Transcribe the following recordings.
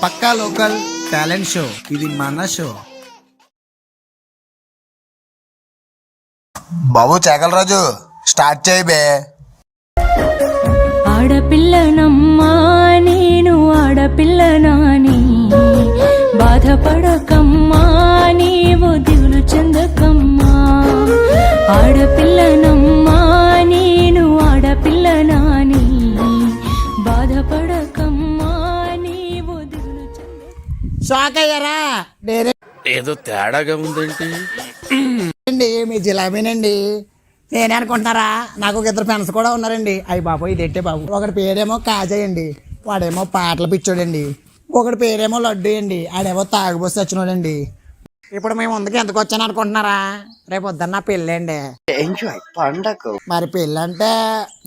పక్కా local talent show, ఇది మన show. బాబు చాకలరాజు start చేయి బే. ఆడపిల్లనమ్మా నేను ఆడపిల్లనాని, బాధపడకమ్మా నీవు దిగులు చెందకమ్మా. ఆడపిల్లనమ్మా నేను ఆడపిల్లనాని, బాధపడకమ్మా నీవు దిగులు చెందకమ్మా. షాక్ అయ్యారా? ఏదో తేడాగా ఉందేంటి? మీ జిలాబీనండి. నేనే అనుకుంటున్నారా? నాకు ఒక ఇద్దరు ఫ్రెండ్స్ కూడా ఉన్నారండి. అయ్యి బాబు ఇదెట్టే బాబు. ఒకటి పేరేమో కాజయ్ అండి, వాడేమో పాటలు పిచ్చోడండి. ఒకటి పేరేమో లడ్డు అండి, ఆడేమో తాగుబోసి వచ్చినోడండి. ఇప్పుడు మేము ముందుకు ఎందుకు వచ్చాను అనుకుంటున్నారా? రేపు వద్దన్న నా పెళ్ళి అండి. పండగ మరి పెళ్ళి అంటే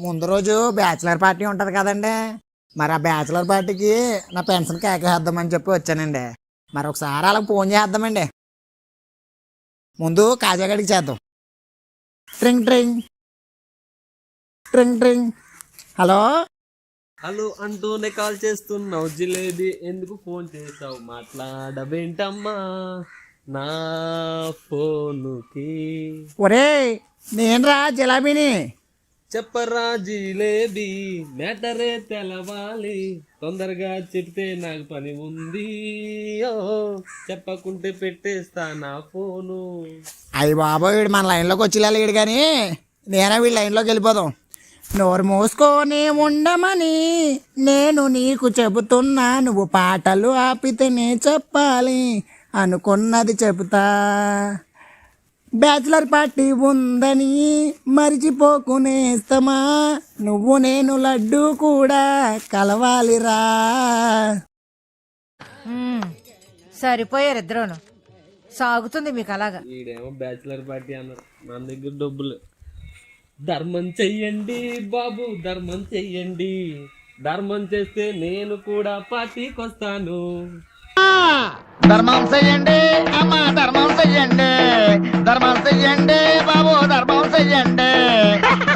ముందు రోజు బ్యాచిలర్ పార్టీ ఉంటది కదండి. మరి ఆ బ్యాచిలర్ పార్టీకి నా పెన్షన్ కేకేద్దామని చెప్పి వచ్చానండి. మరి ఒకసారి అలా ఫోన్ చేద్దామండి. ముందు కాజాగడికి చేద్దాం. ట్రింగ్ ట్రింగ్ ట్రింగ్ ట్రింగ్. హలో హలో అంటూనే కాల్ చేస్తున్నావు జిలేబీ, ఎందుకు ఫోన్ చేసావు? మాట్లాడవేంటమ్మా నా ఫోనుకి? ఒరే నేనురా జిలాబీని. చెప్పరా జిలేబీ, మ్యాటరే తెలవాలి, తొందరగా చెప్తే నాకు పని ఉంది. ఓ చెప్పకుంటే పెట్టేస్తా నా ఫోను. అయ్యి బాబోయ్ వీడు మన లైన్లోకి వచ్చేలా వీడు, కానీ నేనే వీడి లైన్లోకి వెళ్ళిపోదాం. నోరు మూసుకొని ఉండమని నేను నీకు చెబుతున్నా, నువ్వు పాటలు ఆపితేనే చెప్పాలి, అనుకున్నది చెబుతా. బ్యాచిలర్ పార్టీ ఉందని మరిచిపోకునేస్తమా, నువ్వు నేను లడ్డు కూడా కలవాలిరా. సరిపోయారు ఇద్దరును. సాగుతుంది మీకు అలాగా. ఈడేమో బ్యాచిలర్ పార్టీ అన్నారు, మన దగ్గర డబ్బులు. ధర్మం చెయ్యండి బాబు, ధర్మం చెయ్యండి, ధర్మం చేస్తే నేను కూడా పార్టీకి వస్తాను. ధర్మం చెయ్యండి అమ్మ, ధర్మం చెయ్యండి, ధర్మం చెయ్యండి బాబు, ధర్మం చెయ్యండి.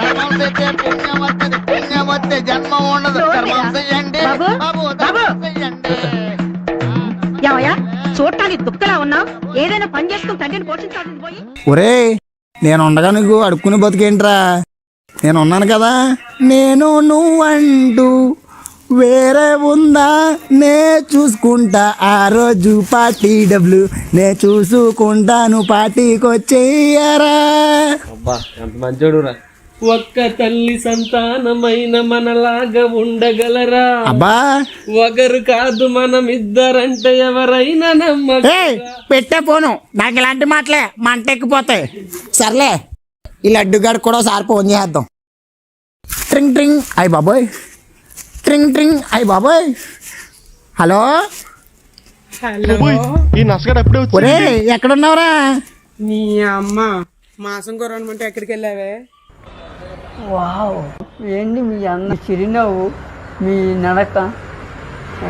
ధర్మం చేస్తే పుణ్యం వస్తుంది, పుణ్యం వస్తే జన్మ ఉండదు. ధర్మం చెయ్యండి బాబు, ధర్మం చెయ్యండి. చూడటానికి దుఃఖలా ఉన్నావు, ఏదైనా పని చేసుకుని తండ్రిని పోషించాల్సింది పోయి. ఒరే నేను ఉండగా నీకు అడుక్కుని బతికేంట్రా? నేను ఉన్నాను కదా. నేను నువ్వంటూ వేరే ఉందా, నే చూసుకుంటా ఆ రోజు పార్టీ డబ్బులు, నే చూసుకుంటాను, పార్టీకి వచ్చేయరా. అబ్బా ఎంత మంచోడు రా. ఒక్క తల్లి సంతానమైన మనలాగా ఉండగలరా? అబ్బా ఒకరు కాదు మనం ఇద్దరంటే ఎవరైనా పెట్టే పోను. నాకు ఇలాంటి మాటలే మంట ఎక్కిపోతాయి. సర్లే ఈ లడ్డుగాడు కూడా ఒకసారి ఫోన్ చేద్దాం. ట్రింగ్ ట్రింగ్. అయ్యి బాబోయ్ ట్రింగ్ ట్రింగ్. అయ్యి బాబోయ్. హలో ఒరే ఎక్కడున్నావురా? నీ అమ్మ మాసం కొరమంటే ఎక్కడికి వెళ్ళావే? వావ్, ఏంటి మీ అన్న చిరునవ్వు, మీ నడక,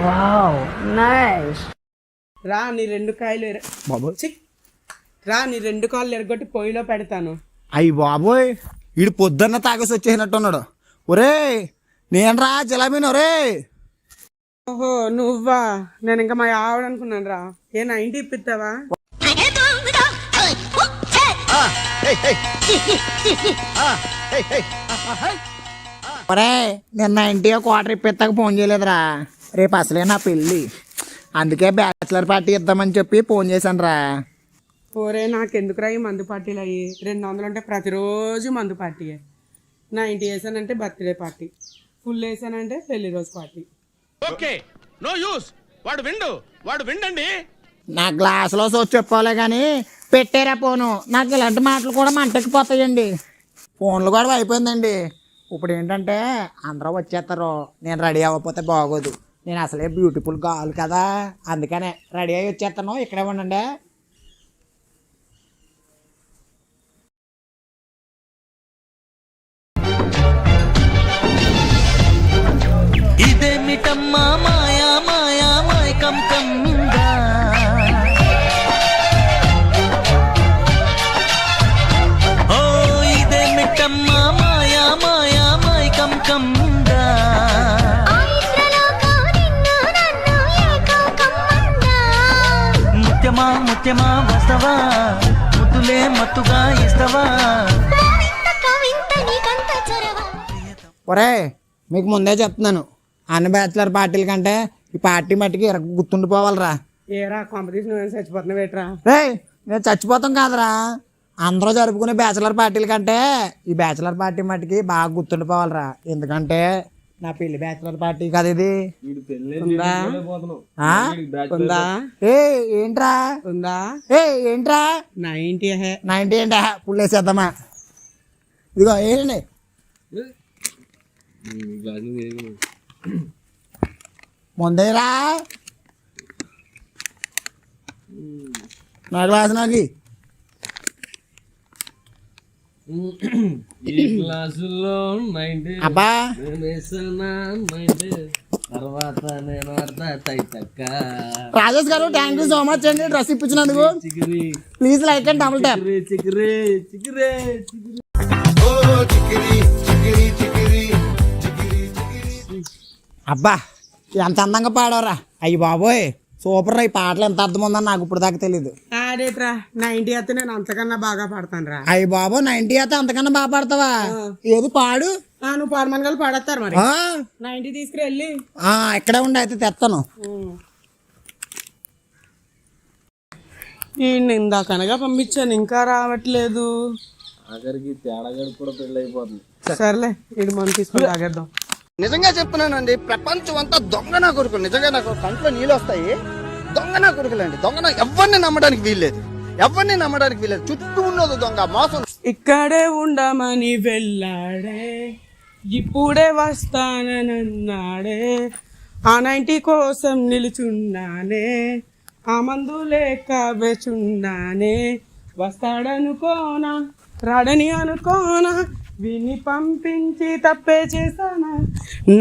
వావ్ నైస్. రా నీ రెండు కాయలు రా నీ రెండు కాళ్ళు ఎరగొట్టి పొయ్యిలో పెడతాను. అయ్యి బాబోయ్ వీడు పొద్దున్న తాగేసి వచ్చేసినట్టున్నాడు. ఒరే నేను రా జిలాబీని. ఒరే ఓహో నువ్వా? నేను ఇంకా మా ఆవిడ అనుకున్నాను రా. ఏ 90 ఇప్పిస్తావా? ఒరే నిన్న ఇంటిగా క్వార్టర్ ఇప్పిస్తాక ఫోన్ చేయలేదురా. రేపు అసలే నా పెళ్ళి, అందుకే బ్యాచిలర్ పార్టీ ఇద్దామని చెప్పి ఫోన్ చేశాను రా. పోరే నాకెందుకురా ఈ మందు పార్టీలు అయ్యి. 200 అంటే ప్రతిరోజు మందు పార్టీయే. 90 వేసానంటే బర్త్డే పార్టీ, ఫుల్ వేసానంటే పెళ్లి రోజు పార్టీ. వాడు విండండి. నా గ్లాసులో సో చెప్పాలే కానీ పెట్టారా ఫోను. నాకు ఇలాంటి మాటలు కూడా మంటెక్కిపోతాయండి. ఫోన్లు కూడా అయిపోయిందండి. ఇప్పుడు ఏంటంటే అందరూ వచ్చేస్తారు, నేను రెడీ అవ్వకపోతే బాగోదు. నేను అసలే బ్యూటిఫుల్ కావాలి కదా, అందుకనే రెడీ అయ్యి వచ్చేస్తాను. ఇక్కడే ఉండండి. ఇదేమిటమ్మా మాయా మాయా మైకం కమ్మిందా, ఓ ఇదేమిటమ్మా మాయా మాయా మైకం కమ్మిందా. వస్తవా ముద్దులే మత్తుగా ఇస్తవా ఒరే మీకు ముందే చెప్తున్నాను, అన్ని బ్యాచిలర్ పార్టీల కంటే ఈ పార్టీ మట్టికి గుర్తుండిపోవాలిరా. ఏరా కాంపిటీషన్ నువ్వేం చచ్చిపోతున్నావు ఏట్రా? రే నేను చచ్చిపోతాం కాదురా, అందరూ జరుపుకునే బ్యాచిలర్ పార్టీల కంటే ఈ బ్యాచిలర్ పార్టీ మట్టికి బాగా గుర్తుండిపోవాలిరా. ఎందుకంటే నా పెళ్లి బ్యాచిలర్ పార్టీ కదా ఇది. ఆ? ఉందా ఏ ఏంట్రా ఉందా ఏ ఏంట్రా 90 90 ఏంటా పుల్లేసేద్దామా? ఇదిగో ఏంటి ముందేరా నా గ్లాస్ నాకి. ఈ క్లాసులో 90 అబ్బా నేను వేసానా 90 తర్వాత నేను ఆడతా తైతక్క రాజేష్ గారు థ్యాంక్ యూ సో మచ్ అండి డ్రెస్ ఇప్పించినందుకు. Chigiri please like and double tap. Chigiri Chigiri Chigiri అబ్బా ఎంత అందంగా పాడవరా. అయ్యి బాబోయ్ సూపర్ రా. ఈ పాటలు ఎంత అర్థం ఉందని నాకు ఇప్పుడు దాకా తెలీదు. ఆడేట్రా 90 అయితే నేను అంతకన్నా బాగా పాడతాను రా. అయ్యి బాబో 90 అయితే అంతకన్నా బాగా పాడతావా? ఏది పాడు. నువ్వు పాడమని కలిసి పాడేస్తారు మరి. ఆ? 90 తీసుకురెళ్ళి ఇక్కడే ఉండి అయితే తెస్తాను. ఈ ఇందాకనగా పంపించాను ఇంకా రావట్లేదు. ఆఖరికి తేడాగడు కూడా పెళ్ళి అయిపోతుంది. సర్లే ఇది మనం తీసుకుని తాగేద్దాం. నిజంగా చెప్తున్నానండి, ప్రపంచం అంతా దొంగ నా కొడుకులు. నిజంగా నాకు కంట్లో నీళ్ళు వస్తాయి. దొంగ నా కొడుకులండి. దొంగ ఎవరిని నమ్మడానికి వీల్లేదు, ఎవరిని నమ్మడానికి వీల్లేదు. చుట్టూ ఉన్నది దొంగ మోసం. ఇక్కడే ఉండమని వెళ్ళాడే, ఇప్పుడే వస్తానన్నాడే, ఆ 90 కోసం నిలుచున్నానే, ఆ మందు లేక వేచున్నానే, వస్తాడనుకోనా రాడని అనుకోనా, విని పంపించి తప్పే చేశానా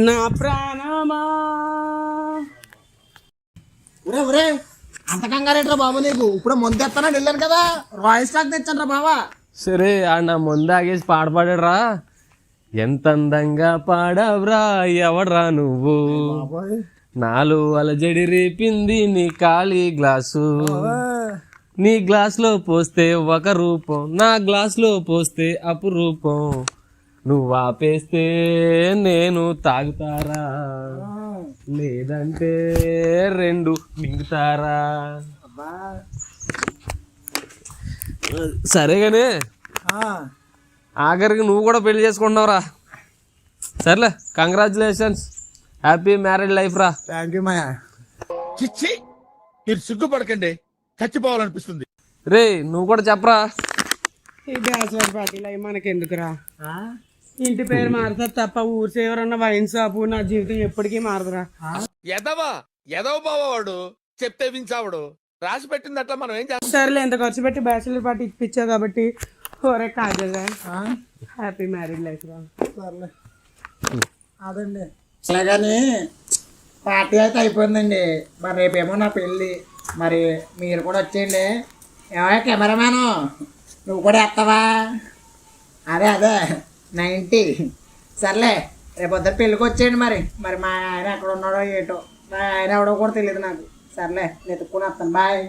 నా ప్రాణమా. ఒరే ఒరే అంత కంగారేంట్రా బాబు నీకు? ఇప్పుడు ముందెత్తానని వెళ్ళాను కదా, రాయల్ స్టాక్ తెచ్చాను రా బావా. సరే ఆడ నా ముందు ఆగేసి పాట పాడాడురా. ఎంత అందంగా పాడవరా ఎవడ్రా నువ్వు, నాలో అలజడి రేపింది నీ ఖాళీ గ్లాసు, నీ గ్లాస్ లో పోస్తే ఒక రూపం, నా గ్లాస్ లో పోస్తే అపురూపం, నువ్వు ఆపేస్తే నేను తాగుతారా, లేదంటే 2 మింగుతారా. సరేగానే ఆఖరికి నువ్వు కూడా పెళ్లి చేసుకుంటున్నావురా. సర్లే కంగ్రాచులేషన్స్, హ్యాపీ మ్యారేడ్ లైఫ్ రా. థ్యాంక్ యూ మాయా. చిచ్చి మీరు సిగ్గుపడకండి, చచ్చిపోవాలనిపిస్తుంది. రే నువ్వు కూడా చెప్పరా. ఈ బ్యాచిలర్ పార్టీలు అవి మనకెందుకురా? ఇంటి పేరు మారుతుంది తప్ప ఊరు సేవరన్న వైన్ షాపు నా జీవితం ఎప్పటికీ మారదురా. ఎదవ బావాడు చెప్తే వించావుడు, రాసి పెట్టింది అట్లా మనం ఏం చేస్తాం. సర్లే ఎంత ఖర్చు పెట్టి బ్యాచిలర్ పార్టీ ఇప్పించావు కాబట్టి ఒరే కాజల్గా హ్యాపీ మ్యారీడ్ లైఫ్ రా. అదండి అసలే కానీ పార్టీ అయితే అయిపోయిందండి. మరి రేపేమో నా పెళ్ళి, మరి మీరు కూడా వచ్చేయండి. ఏమయ్యా కెమెరామ్యాను నువ్వు కూడా వేస్తావా? అదే 90. సర్లే రేపు పొద్దున్న పెళ్ళికి వచ్చేయండి. మరి మా ఆయన ఎక్కడ ఉన్నాడో ఏటో, మా ఆయన ఎవడో కూడా తెలియదు నాకు. సర్లే నేను ఎత్తుక్కుని వస్తాను. బాయ్.